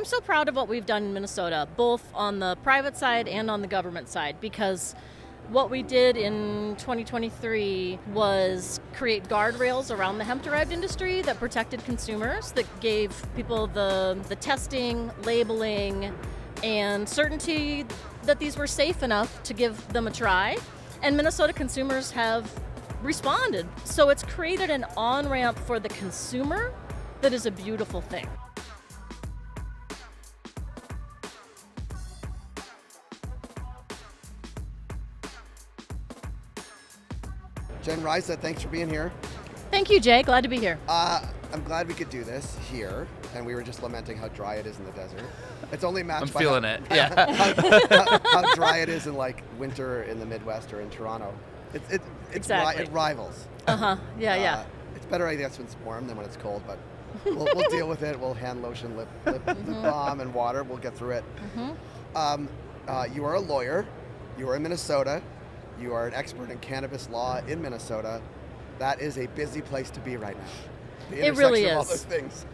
I'm so proud of what we've done in Minnesota, both on the private side and on the government side, because what we did in 2023 was create guardrails around the hemp-derived industry that protected consumers, that gave people the testing, labeling, and certainty that these were safe enough to give them a try. And Minnesota consumers have responded. So it's created an on-ramp for the consumer that is a beautiful thing. Jen, Reise, thanks for being here. Thank you, Jay. Glad to be here. I'm glad we could do this here, and we were just lamenting how dry it is in the desert. It's only matched by feeling it. Yeah. how dry it is in like winter in the Midwest or in Toronto. Exactly. It rivals. Yeah. It's better, I guess, when it's warm than when it's cold, but we'll deal with it. We'll hand lotion, lip balm, and water. We'll get through it. You are a lawyer. You are in Minnesota. You are an expert in cannabis law in Minnesota. That is a busy place to be right now. It really is. Of all those things.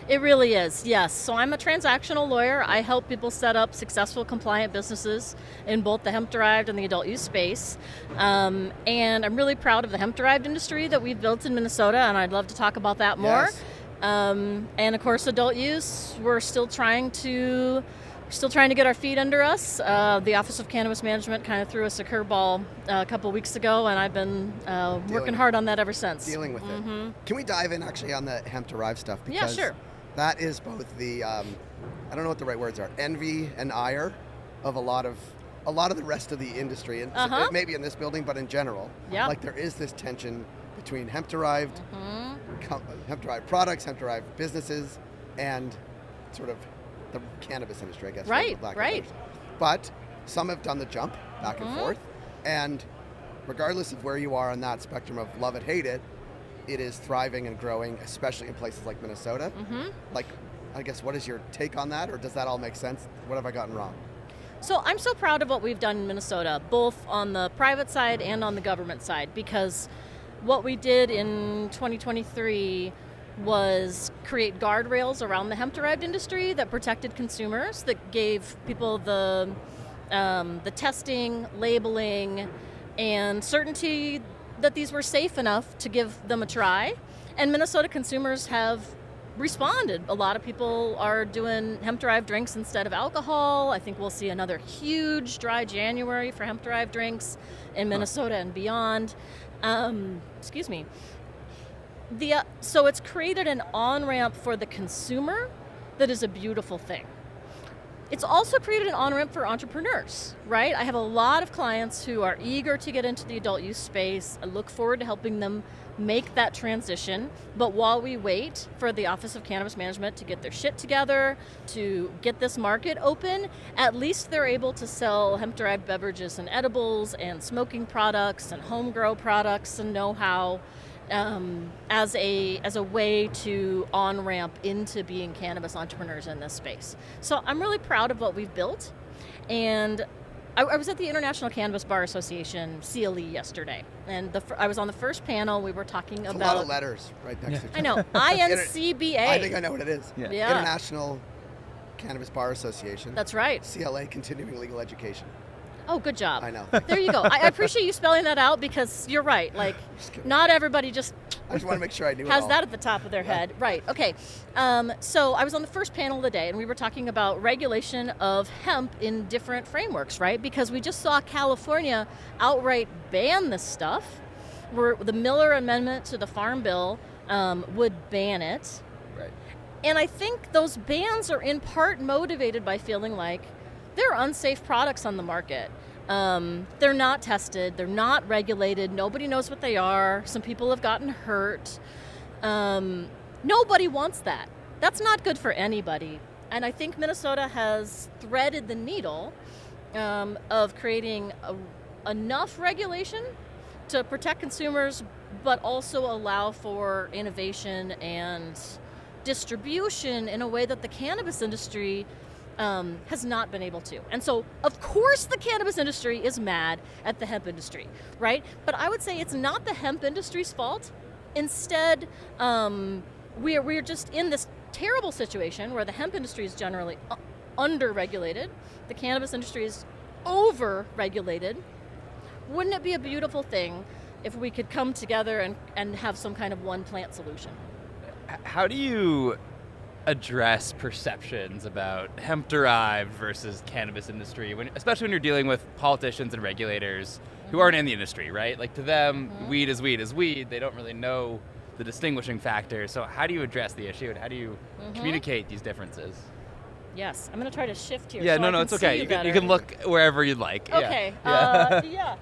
It really is, yes. So I'm a transactional lawyer. I help people set up successful compliant businesses in both the hemp-derived and the adult use space. And I'm really proud of the hemp-derived industry that we've built in Minnesota, and I'd love to talk about that more. Yes. And of course, adult use, we're still trying to get our feet under us. The Office of Cannabis Management kind of threw us a curveball a couple weeks ago, and I've been working hard on that ever since. Dealing with it. Can we dive in actually on the hemp-derived stuff? Because sure. That is both the, I don't know what the right words are, envy and ire of a lot of the rest of the industry, and maybe in this building, but in general. Yep. Like there is this tension between hemp-derived products, hemp-derived businesses, and sort of the cannabis industry, I guess. Right. But some have done the jump back and forth, and regardless of where you are on that spectrum of love it, hate it, it is thriving and growing, especially in places like Minnesota. Like, I guess, what is your take on that, or does that all make sense? What have I gotten wrong? So I'm so proud of what we've done in Minnesota, both on the private side and on the government side, because what we did in 2023 was create guardrails around the hemp-derived industry that protected consumers, that gave people the testing, labeling, and certainty that these were safe enough to give them a try. And Minnesota consumers have responded. A lot of people are doing hemp-derived drinks instead of alcohol. I think we'll see another huge dry January for hemp-derived drinks in Minnesota and beyond. Excuse me. So it's created an on-ramp for the consumer that is a beautiful thing. It's also created an on-ramp for entrepreneurs, right? I have a lot of clients who are eager to get into the adult use space. I look forward to helping them make that transition. But while we wait for the Office of Cannabis Management to get their shit together, to get this market open, at least they're able to sell hemp-derived beverages and edibles and smoking products and home-grow products and know-how as a way to on-ramp into being cannabis entrepreneurs in this space. So I'm really proud of what we've built. And I was at the International Cannabis Bar Association, CLE, yesterday. And I was on the first panel. We were talking about... a lot of letters right next to each other. I know. INCBA. I think I know what it is. Yeah. International Cannabis Bar Association. That's right. CLA, Continuing Legal Education. Oh, good job. I know. There you go. I appreciate you spelling that out, because you're right. Like, not everybody just I just want to make sure I knew has it all. that at the top of their head. Right. Okay. So I was on the first panel of the day, and we were talking about regulation of hemp in different frameworks, right? Because we just saw California outright ban this stuff, where the Miller Amendment to the Farm Bill would ban it. Right. And I think those bans are in part motivated by feeling like there are unsafe products on the market. They're not tested, they're not regulated, nobody knows what they are, some people have gotten hurt. Nobody wants that. That's not good for anybody. And I think Minnesota has threaded the needle of creating enough regulation to protect consumers, but also allow for innovation and distribution in a way that the cannabis industry has not been able to. And so, of course, the cannabis industry is mad at the hemp industry, right? But I would say it's not the hemp industry's fault. Instead, we're just in this terrible situation where the hemp industry is generally under-regulated, the cannabis industry is over-regulated. Wouldn't it be a beautiful thing if we could come together and have some kind of one-plant solution? How do you address perceptions about hemp-derived versus cannabis industry, especially when you're dealing with politicians and regulators who aren't in the industry, right? Like, to them, weed is weed is weed. They don't really know the distinguishing factors. So how do you address the issue, and how do you communicate these differences? Yes, I'm going to try to shift here. Yeah, so no, it's okay. You can look wherever you'd like. Okay. Yeah.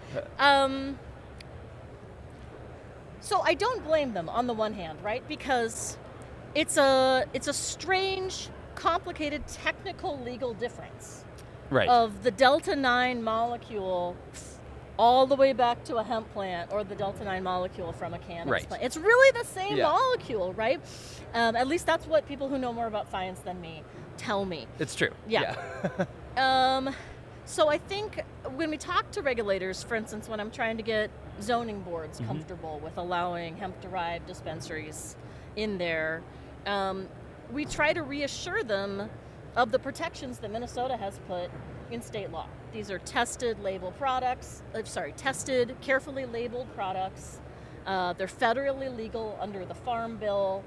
So I don't blame them on the one hand, right? Because it's a strange, complicated, technical, legal difference of the Delta 9 molecule all the way back to a hemp plant, or the Delta 9 molecule from a cannabis plant. It's really the same molecule, right? At least that's what people who know more about science than me tell me. It's true. Yeah. So I think when we talk to regulators, for instance, when I'm trying to get zoning boards comfortable with allowing hemp-derived dispensaries in there, we try to reassure them of the protections that Minnesota has put in state law. These are tested, carefully labeled products. They're federally legal under the Farm Bill,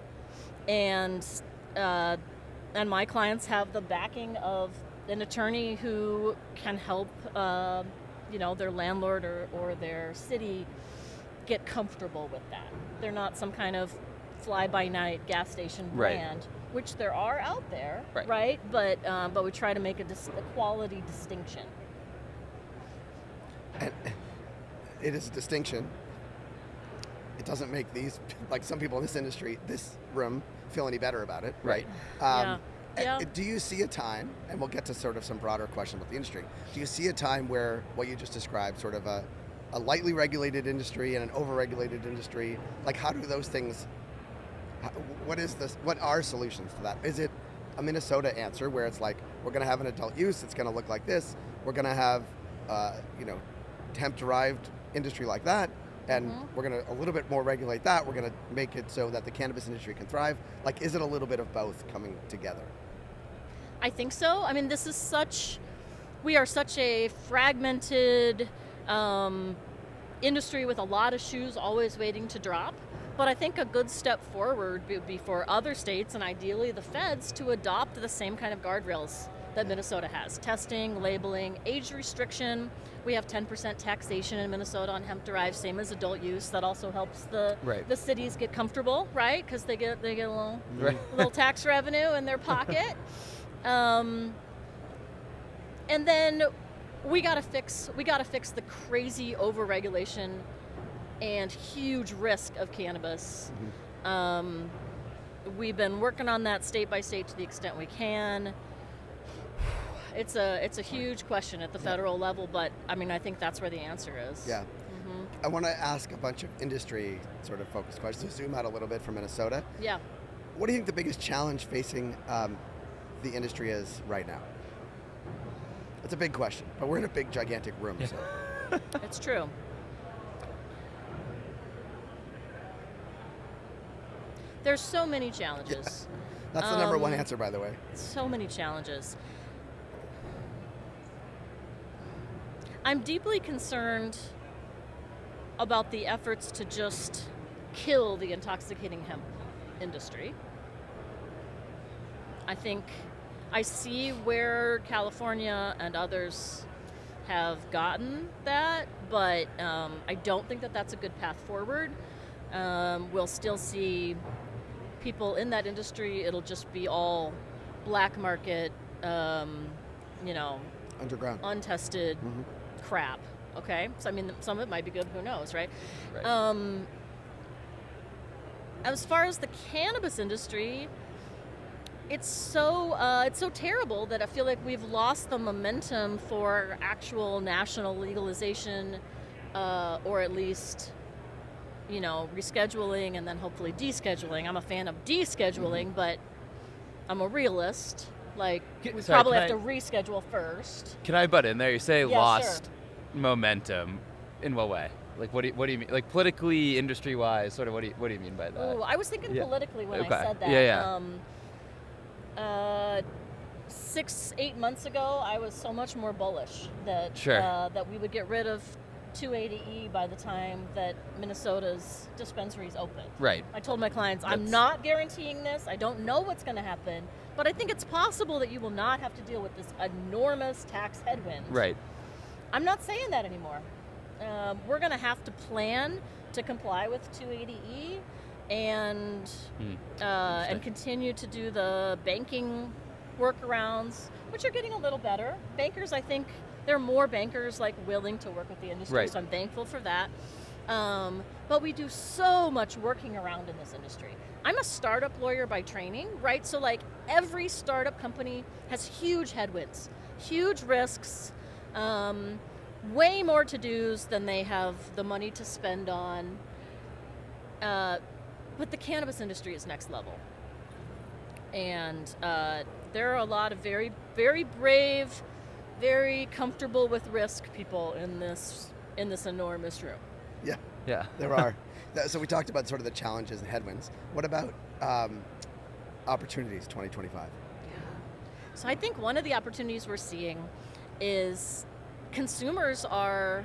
and my clients have the backing of an attorney who can help, their landlord or their city get comfortable with that. They're not some kind of fly-by-night gas station brand, which there are out there, right? But we try to make a quality distinction. And it is a distinction. It doesn't make these, like some people in this industry, this room, feel any better about it, right? Do you see a time, and we'll get to sort of some broader questions about the industry, do you see a time where what you just described, sort of a lightly regulated industry and an over-regulated industry, like how do those things, what are solutions to that? Is it a Minnesota answer where it's like, we're going to have an adult use, it's going to look like this, we're going to have, hemp-derived industry like that, and we're going to a little bit more regulate that, we're going to make it so that the cannabis industry can thrive? Like, is it a little bit of both coming together? I think so. I mean, we are such a fragmented industry with a lot of shoes always waiting to drop. But I think a good step forward would be for other states, and ideally the feds, to adopt the same kind of guardrails that Minnesota has. Testing, labeling, age restriction. We have 10% taxation in Minnesota on hemp-derived, same as adult use. That also helps the cities get comfortable, right? Because they get a little tax revenue in their pocket. And then we gotta fix the crazy overregulation and huge risk of cannabis. We've been working on that state by state to the extent we can. It's a huge question at the federal level, but I mean, I think that's where the answer is. Yeah. I want to ask a bunch of industry sort of focused questions. So zoom out a little bit from Minnesota. Yeah. What do you think the biggest challenge facing the industry is right now? It's a big question, but we're in a big, gigantic room. So. It's true. There's so many challenges. Yeah. That's the number one answer, by the way. So many challenges. I'm deeply concerned about the efforts to just kill the intoxicating hemp industry. I think I see where California and others have gotten that, but I don't think that that's a good path forward. We'll still see people in that industry. It'll just be all black market, underground, untested crap. Okay, so I mean, some of it might be good. Who knows, right? As far as the cannabis industry, it's so terrible that I feel like we've lost the momentum for actual national legalization, or at least, rescheduling and then hopefully descheduling. I'm a fan of descheduling, but I'm a realist. Like, we probably have to reschedule first. Can I butt in there? You say lost sure. momentum. In what way? Like, what do you mean? Like, politically, industry-wise, sort of, what do you mean by that? Oh, I was thinking politically when I said that. Yeah. 6-8 months ago, I was so much more bullish that Sure. that we would get rid of 280E by the time that Minnesota's dispensaries open. Right. I told my clients, I'm That's- not guaranteeing this. I don't know what's going to happen, but I think it's possible that you will not have to deal with this enormous tax headwind. Right. I'm not saying that anymore. We're going to have to plan to comply with 280E and continue to do the banking workarounds, which are getting a little better. Bankers, I think, there are more bankers like willing to work with the industry, Right. so I'm thankful for that. But we do so much working around in this industry. I'm a startup lawyer by training, right? So like every startup company has huge headwinds, huge risks, way more to-dos than they have the money to spend on. But the cannabis industry is next level. And there are a lot of very, very brave, very comfortable with risk people in this enormous room. Yeah, Yeah. there are. So we talked about sort of the challenges and headwinds. What about opportunities 2025? So I think one of the opportunities we're seeing is consumers are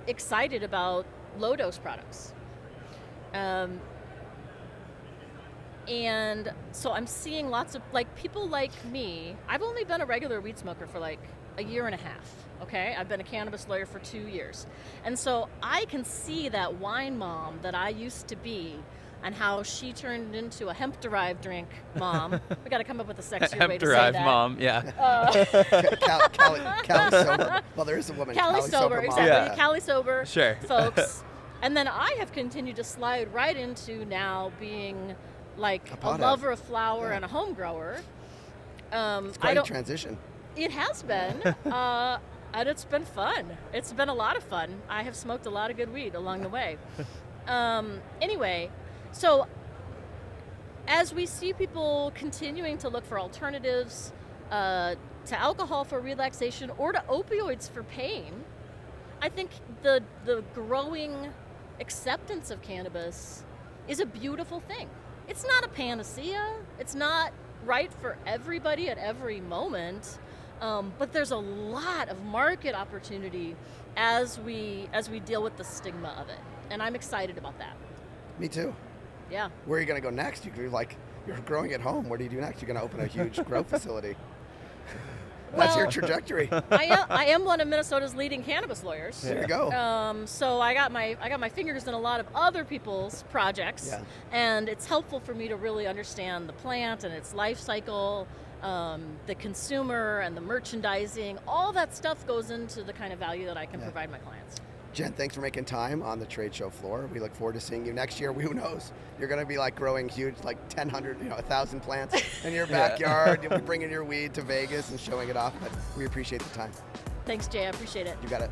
excited about low dose products. And so I'm seeing lots of, like, people like me. I've only been a regular weed smoker for like a year and a half, okay? I've been a cannabis lawyer for 2 years. And so I can see that wine mom that I used to be and how she turned into a hemp-derived drink mom. We got to come up with a sexier way to say that. Hemp-derived mom, yeah. Cali sober. Well, there is a woman. Cali sober, mom. exactly. Yeah. Cali sober Sure. folks. And then I have continued to slide right into now being like a pothead. lover of flower Yeah. and a home grower. It's quite a transition. It has been, and it's been fun. It's been a lot of fun. I have smoked a lot of good weed along the way. Anyway, so as we see people continuing to look for alternatives to alcohol for relaxation or to opioids for pain, I think the growing acceptance of cannabis is a beautiful thing. It's not a panacea. It's not right for everybody at every moment, but there's a lot of market opportunity as we deal with the stigma of it, and I'm excited about that. Me too. Yeah. Where are you going to go next? You're growing at home. What do you do next? You're going to open a huge grow facility. That's your trajectory. I am one of Minnesota's leading cannabis lawyers. There you go. So I got my fingers in a lot of other people's projects, Yeah. and it's helpful for me to really understand the plant and its life cycle, the consumer and the merchandising. All that stuff goes into the kind of value that I can provide my clients. Jen, thanks for making time on the trade show floor. We look forward to seeing you next year. Who knows? You're going to be like growing huge, like 1,000 plants in your backyard. You'll be bringing your weed to Vegas and showing it off. But we appreciate the time. Thanks, Jay. I appreciate it. You got it.